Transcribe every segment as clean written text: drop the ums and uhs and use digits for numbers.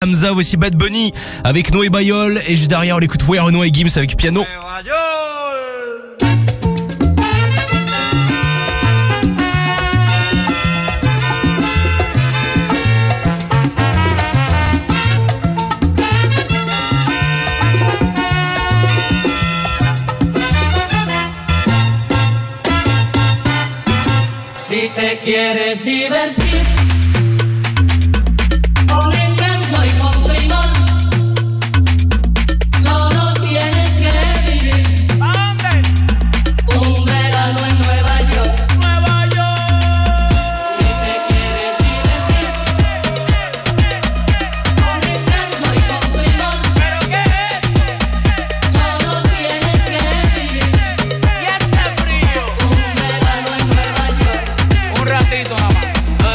Hamza, aussi Bad Bunny avec Noé Bayol et juste derrière on écoute Way Reno et Gims avec piano. Si te quieres divertir con encanto y con primor, solo tienes que vivir. ¿A dónde? Un verano en Nueva York. Nueva York. Si te quieres divertir con encanto y con primor, ¿Pero qué es? solo tienes que vivir. Y este frío. Un verano en Nueva York. Un ratito nada más.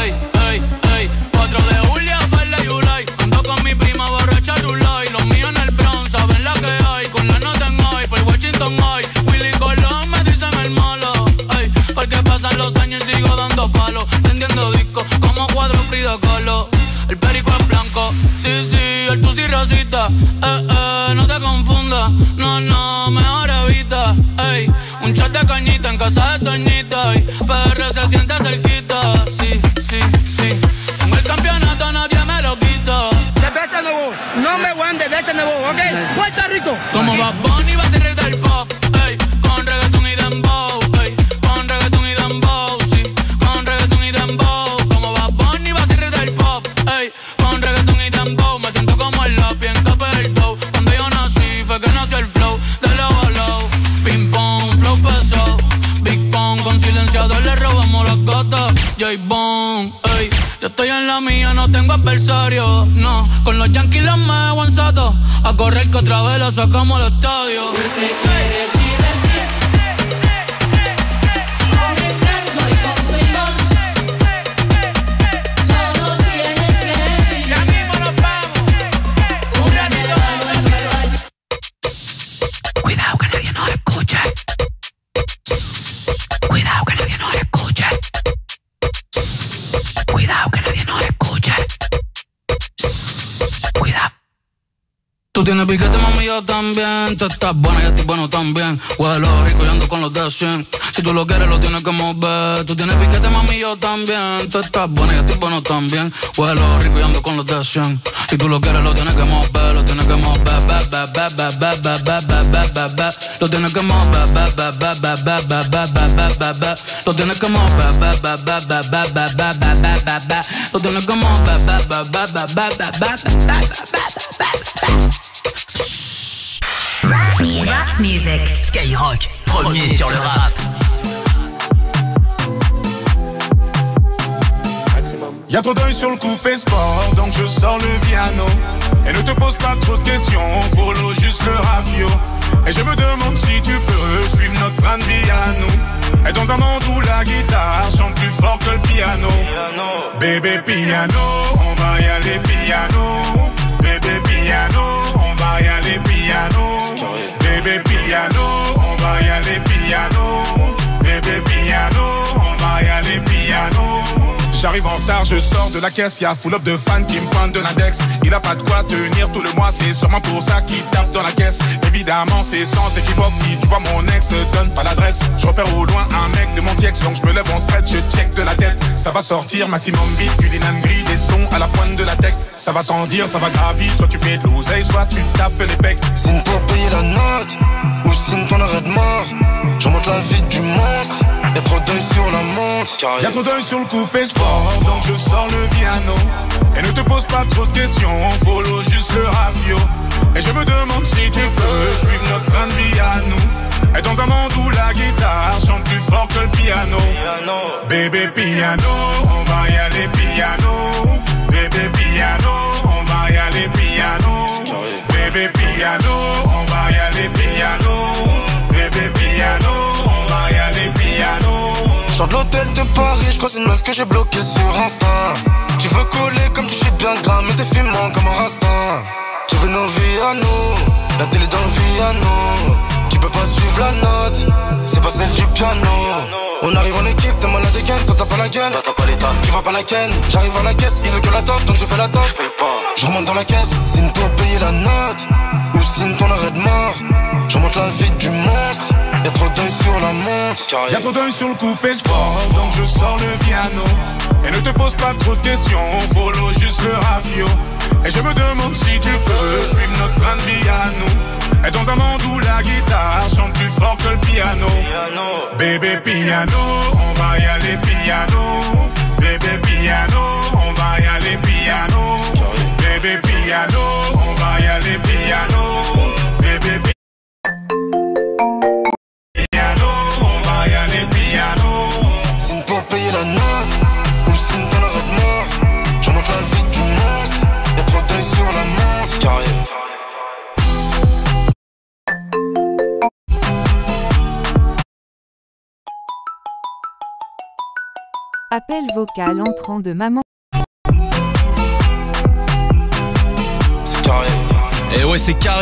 Ey, ey, ey, 4 de julio, Farley y Yulai. Ando con mi prima borracha Rulay. Los míos en el Bronx, saben la que hay. Con la nota en hoy, por Washington hoy. Willy Colón me dicen el malo. Ey, porque pasan los años y sigo dando palos. Vendiendo discos como cuadro Frida Kahlo. El perico es blanco, sí, sí, el tusi racista. No te confundas, no, no, mejor evita. Ey, un shot de cañita en casa de Toñita. Y PR se siente cerquita, sí, sí, sí. Tengo el campeonato, nadie me lo quita. Cerveza nuevo, no me voy de cerveza nuevo, ¿ok? Puerto Rico. Como Bad Bunny va a ser rey del pop, ey, con reggaeton y dembow, ey, con reggaeton y dembow, sí, con reggaeton y dembow. Como Bad Bunny va a ser rey del pop, ey, con reggaeton y dembow. Me siento como el lápiz en capa del dough. Cuando yo nací fue que nació el flow de low a low. Ping pong, flow pesado, Big Pong, con silenciador le robamos las gatas. J-Bone, ey, yo estoy en la mía, no tengo adversario, no. Con los Yankees los me aguanzato, a correr que otra vez la sacamos al estadio. Si te quieres divertir con encanto y con primor, solo tienes que vivir. Ya mismo nos vamos. Un verano en Nueva York. Cuidado que nadie nos escuche. Cuidado que nadie nos escuche. Cuidado que nadie nos escuche. Cuidado. Tú tienes piquete, mami, yo también. Tú estás buena, yo estoy bueno también. Huelo rico y ando con los de 100. Si tú lo quieres, lo tienes que mover. Tú tienes piquete, mami, yo también. Tú estás buena, yo estoy bueno también. Huelo rico y ando con los de 100. Si tú lo quieres, lo tienes que mover. Lo tienes que mover. Lo tienes que mover. Lo tienes que mover. Lo tienes que Rap Music. Skyrock, premier sur le rap. Y'a trop d'œil sur le coupé sport, donc je sors le piano. Et ne te pose pas trop de questions, follow juste le rafio. Et je me demande si tu peux suivre notre train de vie à nous. Et dans un monde où la guitare chante plus fort que le piano. Bébé piano, on va y aller piano. Bébé piano, on va y aller piano. Bébé piano, on va y aller piano. Bébé piano, on va y aller piano. J'arrive en retard, je sors de la caisse, y'a full up de fans qui me pointent de l'index. Il a pas de quoi tenir tout le mois, c'est sûrement pour ça qu'il tape dans la caisse. Évidemment c'est sans équivoque, si tu vois mon ex, ne donne pas l'adresse. Je repère au loin un mec de mon tiex, donc je me lève en stretch, je check de la tête. Ça va sortir, maximum beat, culinane gris, des sons à la pointe de la tech. Ça va sans dire, ça va gravir, soit tu fais de l'oseille, soit tu taffes les pecs. Signe pour payer la note, ou signe ton arrêt de mort. Je remonte la vie du monstre, y'a trop d'œil sur la montre. Y'a trop d'œil sur le coupé sport, donc je sors le piano. Et ne te pose pas trop de questions, follow juste le rafio. Et je me demande si tu peux suivre notre train de vie à nous. Et dans un monde où la guitare chante plus fort que le piano. Bébé piano, on va y aller piano. Bébé piano, on va y aller piano. Bébé piano, on va y aller piano. Bébé piano, on va y aller piano. Sors de l'hôtel de Paris, j'croise une meuf que j'ai bloquée sur Insta. Tu veux coller comme tu sais bien gramme, mais t'es fumant comme un rasta. Tu veux nos vies à nous, la télé dans le piano. Tu peux pas suivre la note, c'est pas celle du piano. On arrive en équipe, t'es malade again, quand t'as pas la gueule, t'as pas l'état, tu vas pas la ken. J'arrive à la caisse, il veut que la toffe, donc je fais la toffe. Je fais pas, je remonte dans la caisse, signe toi payer la note, ou signe ton arrêt de mort. Je remonte la vie du monstre, y'a trop d'œil sur la montre. Y'a trop d'œil sur le coupé sport, donc je sors le piano. Et ne te pose pas trop de questions, follow juste le rafio. Et je me demande si tu peux suivre notre train de vie à nous. Et dans un monde où la guitare chante plus fort que le piano. Bébé piano, on va y aller piano. Bébé piano, on va y aller piano. Bébé piano, on va y aller piano. Bébé piano, on va y aller piano. Signe toi payer la note, ou signe ton arrêt de mort. Je remonte la vie du monstre, y'a trop d'œil sur la montre. Carré. Appel vocal entrant de maman. C'est carré. Et ouais, c'est carré.